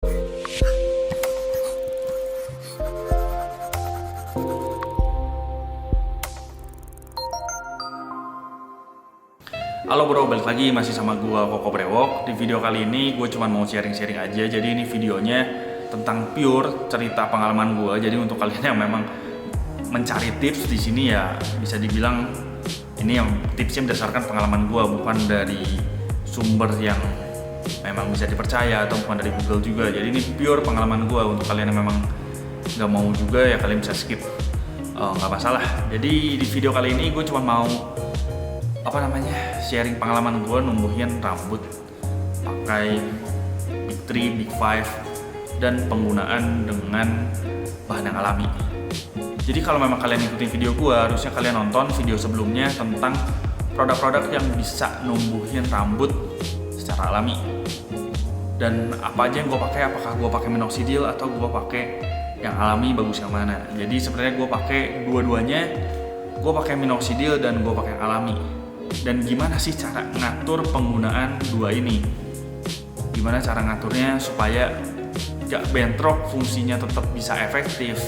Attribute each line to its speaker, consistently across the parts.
Speaker 1: Halo bro, balik lagi masih sama gua Koko Brewok. Di video kali ini gue cuma mau sharing-sharing aja. Jadi ini videonya tentang pure cerita pengalaman gua. Jadi untuk kalian yang memang mencari tips di sini ya bisa dibilang ini yang tipsnya berdasarkan pengalaman gua, bukan dari sumber yang memang bisa dipercaya atau bukan dari Google juga. Jadi ini pure pengalaman gua. Untuk kalian yang memang nggak mau juga ya kalian bisa skip, nggak masalah. Jadi di video kali ini gue cuma mau sharing pengalaman gue numbuhin rambut pakai Big 3, Big 5 dan penggunaan dengan bahan yang alami. Jadi kalau memang kalian ikutin video gue, harusnya kalian nonton video sebelumnya tentang produk-produk yang bisa numbuhin rambut secara alami. Dan apa aja yang gue pakai, apakah gue pakai minoxidil atau gue pakai yang alami, bagus yang mana. Jadi sebenarnya gue pakai dua-duanya, gue pakai minoxidil dan gue pakai alami. Dan gimana sih cara ngatur penggunaan dua ini? Gimana cara ngaturnya supaya gak bentrok, fungsinya tetap bisa efektif?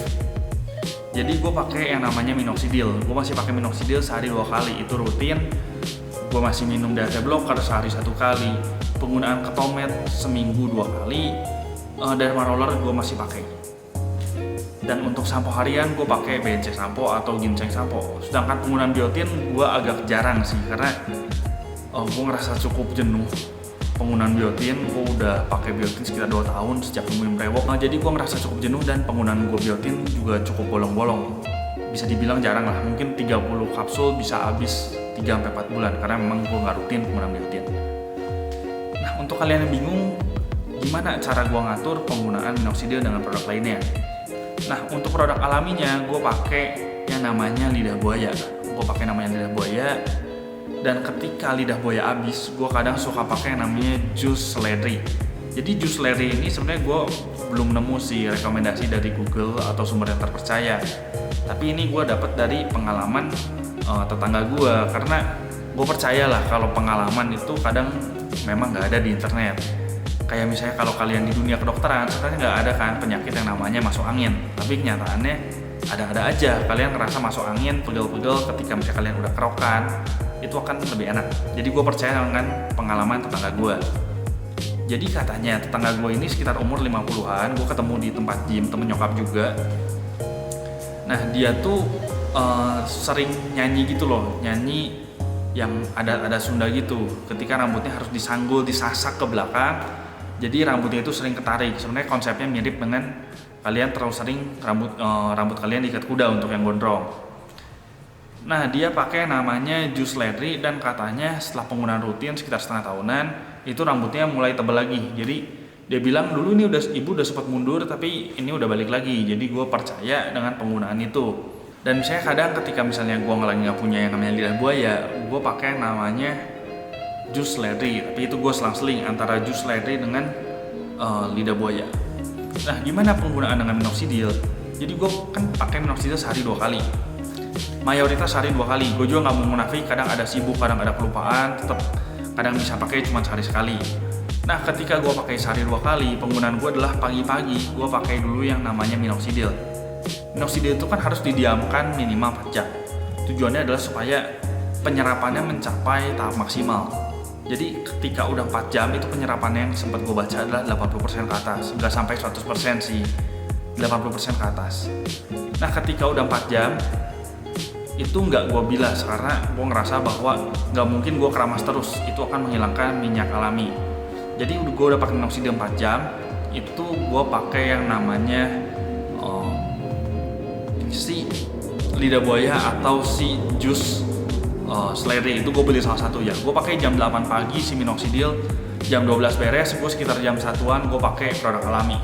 Speaker 1: Jadi gue pakai yang namanya minoxidil. Gue masih pakai minoxidil sehari 2 kali, itu rutin. Gue masih minum DHT blocker sehari 1 kali. Penggunaan ketomet seminggu 2 kali. Derma roller gue masih pakai. Dan untuk sampo harian gue pakai BNC sampo atau ginseng sampo. Sedangkan penggunaan biotin gue agak jarang sih, karena gue ngerasa cukup jenuh penggunaan biotin. Gue udah pakai biotin sekitar 2 tahun sejak nemuin Brewok. Jadi gue ngerasa cukup jenuh dan penggunaan gue biotin juga cukup bolong-bolong. Bisa dibilang jarang lah, mungkin 30 kapsul bisa habis 3-4 bulan karena memang gue nggak rutin penggunaan biotin. Nah, untuk kalian yang bingung gimana cara gue ngatur penggunaan minoxidil dengan produk lainnya. Nah, untuk produk alaminya gue pakai yang namanya lidah buaya. Gue pakai namanya lidah buaya. Dan ketika lidah buaya habis, gue kadang suka pakai yang namanya jus seledri. Jadi jus seledri ini sebenarnya gue belum nemu sih rekomendasi dari Google atau sumber yang terpercaya. Tapi ini gue dapat dari pengalaman tetangga gue, karena gue percayalah kalau pengalaman itu kadang memang nggak ada di internet. Kayak misalnya kalau kalian di dunia kedokteran, sebenarnya nggak ada kan penyakit yang namanya masuk angin. Tapi kenyataannya ada-ada aja. Kalian ngerasa masuk angin, pegel-pegel ketika misalnya kalian udah kerokan, itu akan lebih enak. Jadi gue percaya dengan pengalaman tetangga gue. Jadi katanya tetangga gue ini sekitar umur 50-an, gue ketemu di tempat gym, temen nyokap juga. Nah, dia tuh sering nyanyi gitu loh, nyanyi yang ada Sunda gitu. Ketika rambutnya harus disanggul, disasak ke belakang. Jadi rambutnya itu sering ketarik. Sebenarnya konsepnya mirip dengan kalian terlalu sering rambut kalian diikat kuda untuk yang gondrong. Nah, dia pakai namanya jus seledri dan katanya setelah penggunaan rutin sekitar setengah tahunan itu rambutnya mulai tebal lagi. Jadi dia bilang dulu ini ibu udah sempat mundur tapi ini udah balik lagi. Jadi gue percaya dengan penggunaan itu. Dan misalnya kadang ketika misalnya gue lagi nggak punya yang namanya lidah buaya, gue pakai yang namanya jus seledri, tapi itu gue selang-seling antara jus seledri dengan lidah buaya. Nah, gimana penggunaan dengan minoxidil? Jadi gue kan pakai minoxidil sehari 2 kali. Mayoritas sehari 2 kali. Gue juga nggak mau munafik, kadang ada sibuk, kadang ada kelupaan, tetap kadang bisa pakai cuma sehari sekali. Nah, ketika gue pakai sehari 2 kali, penggunaan gue adalah pagi-pagi gue pakai dulu yang namanya minoxidil. Minoxidil itu kan harus didiamkan minimal 4 jam. Tujuannya adalah supaya penyerapannya mencapai tahap maksimal. Jadi ketika udah 4 jam itu penyerapannya yang sempat gue baca adalah 80% ke atas. Nggak sampai 100% sih, 80% ke atas. Nah, ketika udah 4 jam itu nggak gue bilas karena gue ngerasa bahwa nggak mungkin gue keramas terus. Itu akan menghilangkan minyak alami. Jadi gue udah pakai minoxidil 4 jam, itu gue pakai yang namanya si lidah buaya atau si jus seledri. Itu gue beli salah satu ya. Gue pakai jam 8 pagi si minoxidil, jam 12 beres, gue sekitar jam 1-an gue pakai produk alami.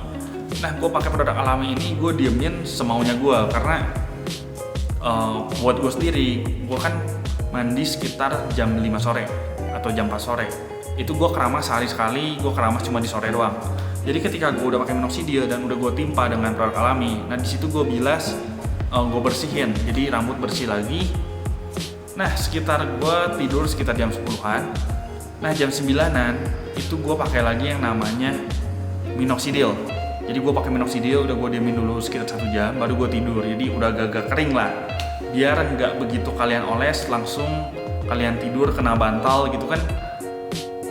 Speaker 1: Nah, gue pakai produk alami ini gue diemin semaunya gue karena buat gue sendiri, gue kan mandi sekitar jam 5 sore atau jam 4 sore. Itu gue keramas sehari sekali, gue keramas cuma di sore doang. Jadi ketika gue udah pakai minoxidil dan udah gue timpa dengan produk alami, nah di situ gue bilas, gue bersihin, jadi rambut bersih lagi. Nah, sekitar gue tidur sekitar jam 10-an. Nah, jam 9-an itu gue pakai lagi yang namanya minoxidil. Jadi gue pakai minoxidil, udah gue diemin dulu sekitar 1 jam, baru gue tidur. Jadi udah agak kering lah, biar nggak begitu kalian oles langsung kalian tidur kena bantal gitu kan,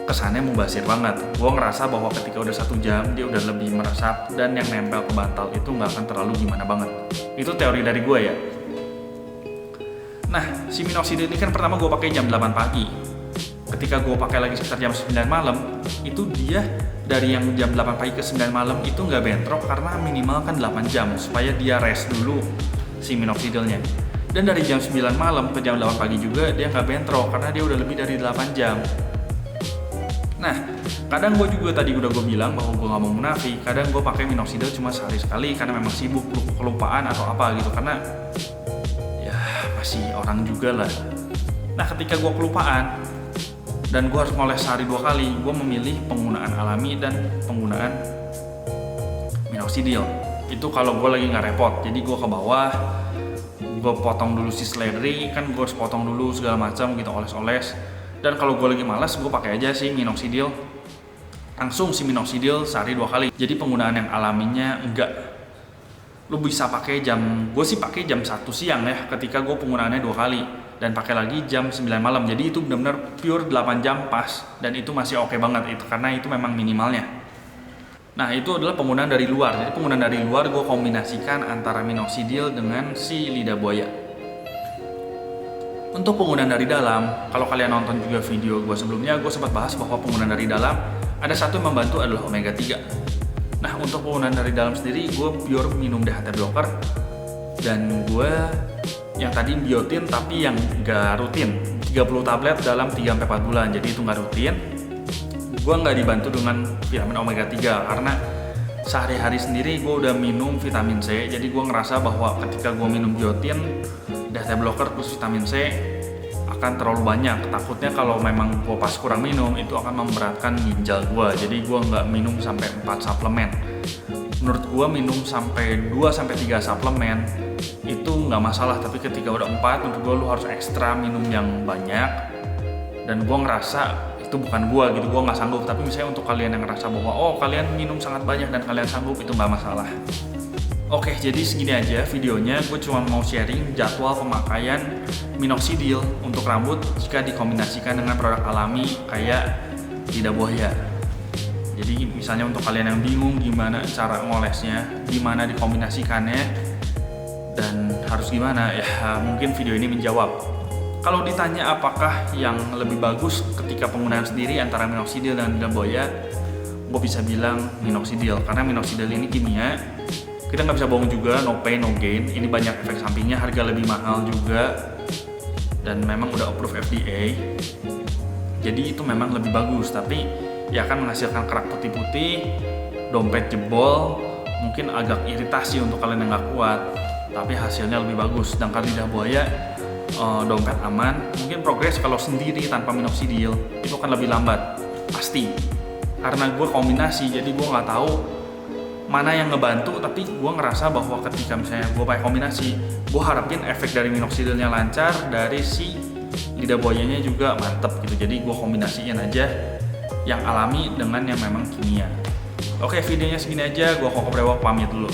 Speaker 1: kesannya mubazir banget. Gue ngerasa bahwa ketika udah 1 jam dia udah lebih meresap dan yang nempel ke bantal itu nggak akan terlalu gimana banget. Itu teori dari gue ya. Nah, si minoxidil ini kan pertama gue pakai jam 8 pagi. Ketika gue pakai lagi sekitar jam 9 malam, itu dia dari yang jam 8 pagi ke 9 malam itu nggak bentrok karena minimal kan 8 jam supaya dia rest dulu si minoxidilnya. Dan dari jam 9 malam ke jam 8 pagi juga dia nggak bentrok karena dia udah lebih dari 8 jam. Nah, kadang gue juga tadi udah gue bilang bahwa gue nggak mau munafik. Kadang gue pakai minoxidil cuma sehari sekali karena memang sibuk, kelupaan atau apa gitu. Karena ya masih orang juga lah. Nah, ketika gue kelupaan dan gue harus ngoles sehari 2 kali, gue memilih penggunaan alami dan penggunaan minoxidil. Itu kalau gue lagi nggak repot. Jadi gue ke bawah, gue potong dulu si seledri, kan gue harus potong dulu segala macam gitu, oles-oles. Dan kalau gue lagi malas, gue pakai aja si minoxidil, langsung si minoxidil sehari 2 kali. Jadi penggunaan yang alaminya enggak. Lu bisa pakai gue sih pakai jam 1 siang ya, ketika gue penggunaannya 2 kali. Dan pakai lagi jam 9 malam, jadi itu benar-benar pure 8 jam pas. Dan itu masih oke banget, itu karena itu memang minimalnya. Nah, itu adalah penggunaan dari luar. Jadi penggunaan dari luar gue kombinasikan antara minoxidil dengan si lidah buaya. Untuk penggunaan dari dalam, kalau kalian nonton juga video gue sebelumnya, gue sempat bahas bahwa penggunaan dari dalam ada satu yang membantu adalah omega 3. Nah, untuk penggunaan dari dalam sendiri, gue pure minum DHT blocker. Dan gue yang tadi biotin tapi yang gak rutin, 30 tablet dalam 3-4 bulan, jadi itu gak rutin. Gue gak dibantu dengan vitamin omega 3 karena sehari-hari sendiri gue udah minum vitamin C. Jadi gue ngerasa bahwa ketika gue minum biotin, DHT blocker plus vitamin C akan terlalu banyak. Takutnya kalau memang gue pas kurang minum itu akan memberatkan ginjal gue. Jadi gue gak minum sampai 4 suplemen. Menurut gue minum sampai 2-3 suplemen itu nggak masalah, tapi ketika udah 4 menurut gue lu harus ekstra minum yang banyak. Dan gue ngerasa itu bukan gue gitu, gue nggak sanggup. Tapi misalnya untuk kalian yang ngerasa bahwa kalian minum sangat banyak dan kalian sanggup, itu nggak masalah. Oke, jadi segini aja videonya. Gue cuma mau sharing jadwal pemakaian minoxidil untuk rambut jika dikombinasikan dengan produk alami kayak lidah buaya. Jadi misalnya untuk kalian yang bingung gimana cara ngolesnya, gimana dikombinasikannya, dan harus gimana ya, mungkin video ini menjawab. Kalau ditanya apakah yang lebih bagus ketika penggunaan sendiri antara minoxidil dan lidah buaya, gue bisa bilang minoxidil, karena minoxidil ini kimia. Kita nggak bisa bohong juga, no pain no gain. Ini banyak efek sampingnya, harga lebih mahal juga, dan memang udah approve FDA. Jadi itu memang lebih bagus, tapi ya akan menghasilkan kerak putih-putih, dompet jebol, mungkin agak iritasi untuk kalian yang nggak kuat, tapi hasilnya lebih bagus. Sedangkan lidah buaya, dompet aman, mungkin progres kalau sendiri tanpa minoxidil itu akan lebih lambat, pasti. Karena gue kombinasi, jadi gue nggak tahu mana yang ngebantu, tapi gue ngerasa bahwa ketika misalnya gue pakai kombinasi, gue harapin efek dari minoxidilnya lancar, dari si lidah buayanya juga mantep gitu. Jadi gue kombinasiin aja yang alami dengan yang memang kimia. Oke, videonya segini aja. Gue Koko Brewok pamit dulu.